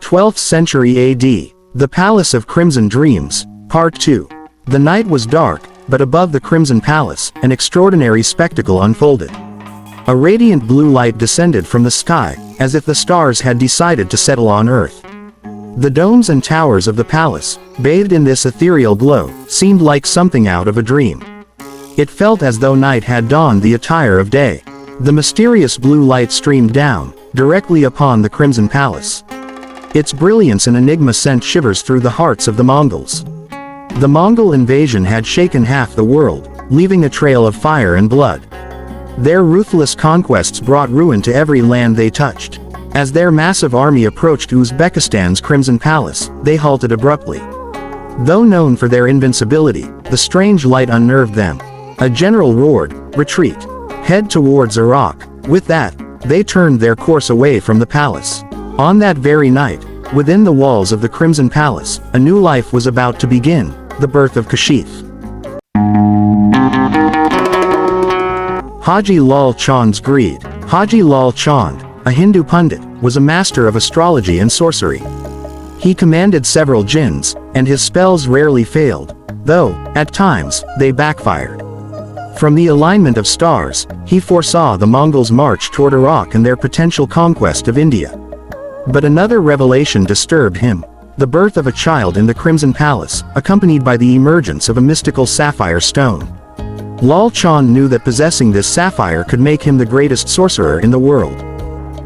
12th century AD, The Palace of Crimson Dreams, Part 2. The night was dark, but above the Crimson Palace, an extraordinary spectacle unfolded. A radiant blue light descended from the sky, as if the stars had decided to settle on Earth. The domes and towers of the palace, bathed in this ethereal glow, seemed like something out of a dream. It felt as though night had donned the attire of day. The mysterious blue light streamed down, directly upon the Crimson Palace. Its brilliance and enigma sent shivers through the hearts of the Mongols. The Mongol invasion had shaken half the world, leaving a trail of fire and blood. Their ruthless conquests brought ruin to every land they touched. As their massive army approached Uzbekistan's Crimson Palace, they halted abruptly. Though known for their invincibility, the strange light unnerved them. A general roared, "Retreat! Head towards Iraq." With that, they turned their course away from the palace. On that very night, within the walls of the Crimson Palace, a new life was about to begin, the birth of Kashif. Haji Lal Chand's greed. Haji Lal Chand, a Hindu pundit, was a master of astrology and sorcery. He commanded several jinns, and his spells rarely failed, though, at times, they backfired. From the alignment of stars, he foresaw the Mongols' march toward Iraq and their potential conquest of India. But another revelation disturbed him: the birth of a child in the Crimson Palace, accompanied by the emergence of a mystical sapphire stone. Lal Chand knew that possessing this sapphire could make him the greatest sorcerer in the world.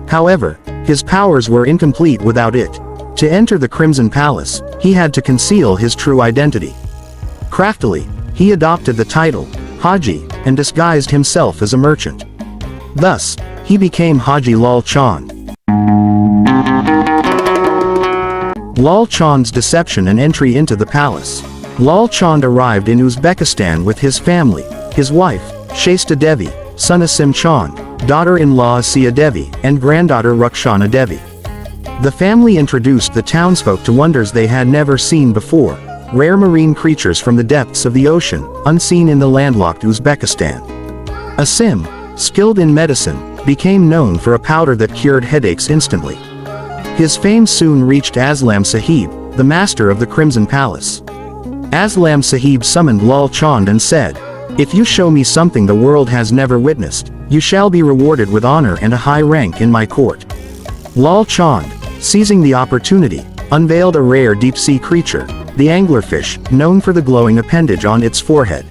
However, his powers were incomplete without it. To enter the Crimson Palace, he had to conceal his true identity. Craftily, he adopted the title, Haji, and disguised himself as a merchant. Thus, he became Haji Lal Chand. Lal Chand's deception and entry into the palace. Lal Chand arrived in Uzbekistan with his family, his wife, Shaista Devi, son Asim Chand, daughter-in-law Asiya Devi, and granddaughter Rukhsana Devi. The family introduced the townsfolk to wonders they had never seen before, rare marine creatures from the depths of the ocean, unseen in the landlocked Uzbekistan. Asim, skilled in medicine, became known for a powder that cured headaches instantly. His fame soon reached Aslam Sahib, the master of the Crimson Palace. Aslam Sahib summoned Lal Chand and said, "If you show me something the world has never witnessed, you shall be rewarded with honor and a high rank in my court." Lal Chand, seizing the opportunity, unveiled a rare deep-sea creature, the anglerfish, known for the glowing appendage on its forehead.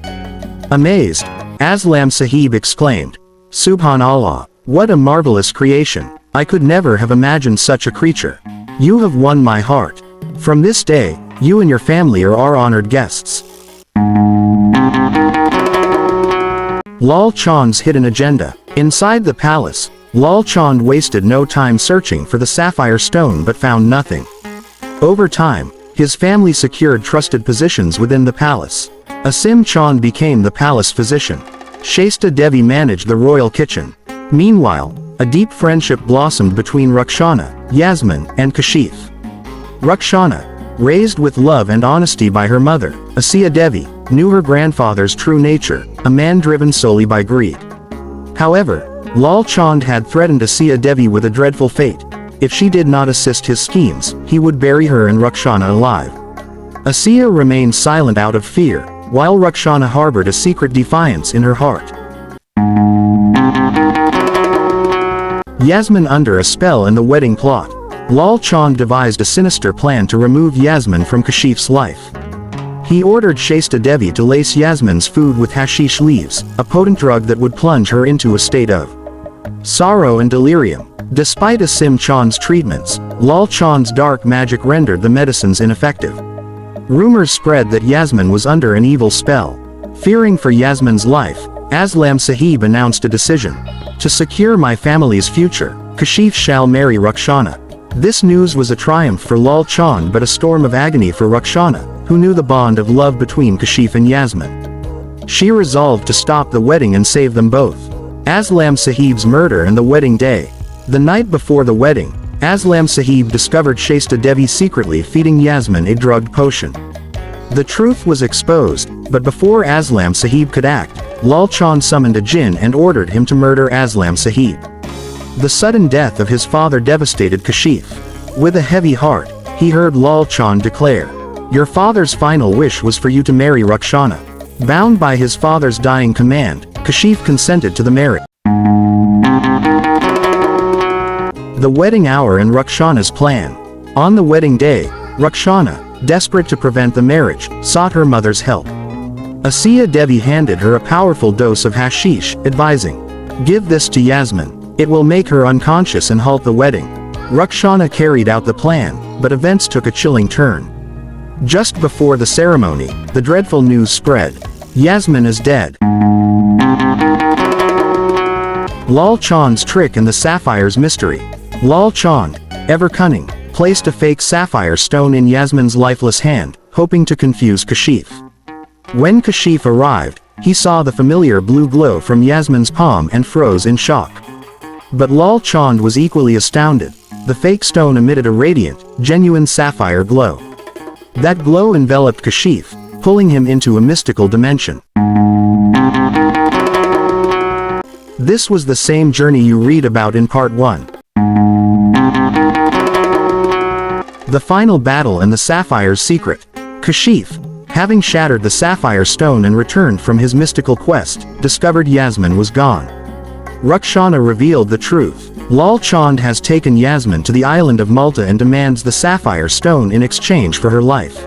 Amazed, Aslam Sahib exclaimed, "Subhanallah, what a marvelous creation! I could never have imagined such a creature. You have won my heart. From this day, you and your family are our honored guests." Lal Chand's hidden agenda. Inside the palace, Lal Chand wasted no time searching for the sapphire stone but found nothing. Over time, his family secured trusted positions within the palace. Asim Chand became the palace physician. Shaista Devi managed the royal kitchen. Meanwhile, a deep friendship blossomed between Rukhsana, Yasmin, and Kashif. Rukhsana, raised with love and honesty by her mother, Asiya Devi, knew her grandfather's true nature, a man driven solely by greed. However, Lal Chand had threatened Asiya Devi with a dreadful fate. If she did not assist his schemes, he would bury her and Rukhsana alive. Asiya remained silent out of fear, while Rukhsana harbored a secret defiance in her heart. Yasmin under a spell in the wedding plot. Lal Chand devised a sinister plan to remove Yasmin from Kashif's life. He ordered Shaista Devi to lace Yasmin's food with hashish leaves, a potent drug that would plunge her into a state of sorrow and delirium. Despite Asim Chand's treatments, Lal Chand's dark magic rendered the medicines ineffective. Rumors spread that Yasmin was under an evil spell. Fearing for Yasmin's life, Aslam Sahib announced a decision. "To secure my family's future, Kashif shall marry Rukhsana." This news was a triumph for Lal Chand but a storm of agony for Rukhsana, who knew the bond of love between Kashif and Yasmin. She resolved to stop the wedding and save them both. Aslam Sahib's murder and the wedding day. The night before the wedding, Aslam Sahib discovered Shaista Devi secretly feeding Yasmin a drugged potion. The truth was exposed, but before Aslam Sahib could act, Lal Chand summoned a jinn and ordered him to murder Aslam Sahib. The sudden death of his father devastated Kashif. With a heavy heart, he heard Lal Chand declare, "Your father's final wish was for you to marry Rukhsana." Bound by his father's dying command, Kashif consented to the marriage. The wedding hour and Rukhsana's plan. On the wedding day, Rukhsana, desperate to prevent the marriage, sought her mother's help. Asiya Devi handed her a powerful dose of hashish, advising, "Give this to Yasmin. It will make her unconscious and halt the wedding." Rukhsana carried out the plan, but events took a chilling turn. Just before the ceremony, the dreadful news spread. Yasmin is dead. Lal Chand's trick and the sapphire's mystery. Lal Chand, ever cunning, placed a fake sapphire stone in Yasmin's lifeless hand, hoping to confuse Kashif. When Kashif arrived, he saw the familiar blue glow from Yasmin's palm and froze in shock. But Lal Chand was equally astounded. The fake stone emitted a radiant, genuine sapphire glow. That glow enveloped Kashif, pulling him into a mystical dimension. This was the same journey you read about in Part 1. The final battle and the sapphire's secret. Kashif, having shattered the sapphire stone and returned from his mystical quest, discovered Yasmin was gone. Rukhsana revealed the truth. Lal Chand has taken Yasmin to the island of Malta and demands the sapphire stone in exchange for her life.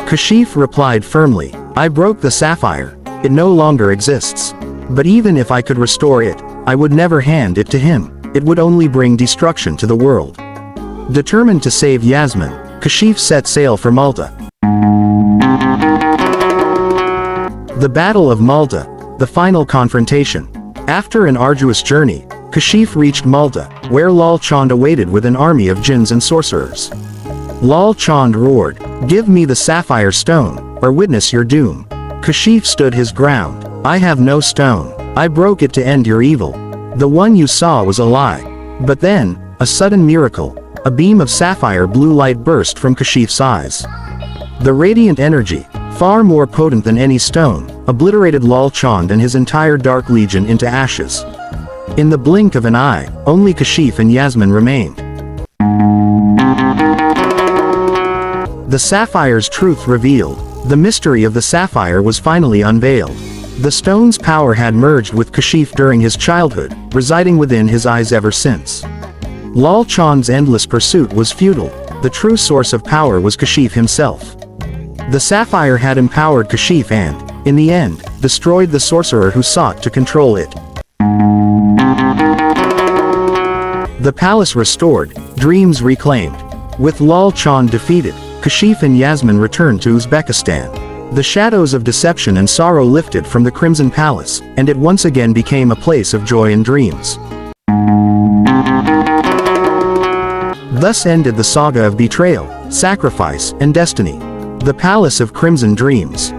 Kashif replied firmly, "I broke the sapphire. It no longer exists. But even if I could restore it, I would never hand it to him. It would only bring destruction to the world." Determined to save Yasmin, Kashif set sail for Malta. The Battle of Malta, the final confrontation. After an arduous journey, Kashif reached Malta, where Lal Chand awaited with an army of jinns and sorcerers. Lal Chand roared, "Give me the sapphire stone, or witness your doom." Kashif stood his ground. "I have no stone. I broke it to end your evil. The one you saw was a lie." But then, a sudden miracle. A beam of sapphire blue light burst from Kashif's eyes. The radiant energy, far more potent than any stone, obliterated Lal Chand and his entire Dark Legion into ashes. In the blink of an eye, only Kashif and Yasmin remained. The sapphire's truth revealed. The mystery of the sapphire was finally unveiled. The stone's power had merged with Kashif during his childhood, residing within his eyes ever since. Lal Chand's endless pursuit was futile. The true source of power was Kashif himself. The sapphire had empowered Kashif and, in the end, destroyed the sorcerer who sought to control it. The palace restored, dreams reclaimed. With Lal Chand defeated, Kashif and Yasmin returned to Uzbekistan. The shadows of deception and sorrow lifted from the Crimson Palace, and it once again became a place of joy and dreams. Thus ended the saga of betrayal, sacrifice, and destiny. The Palace of Crimson Dreams.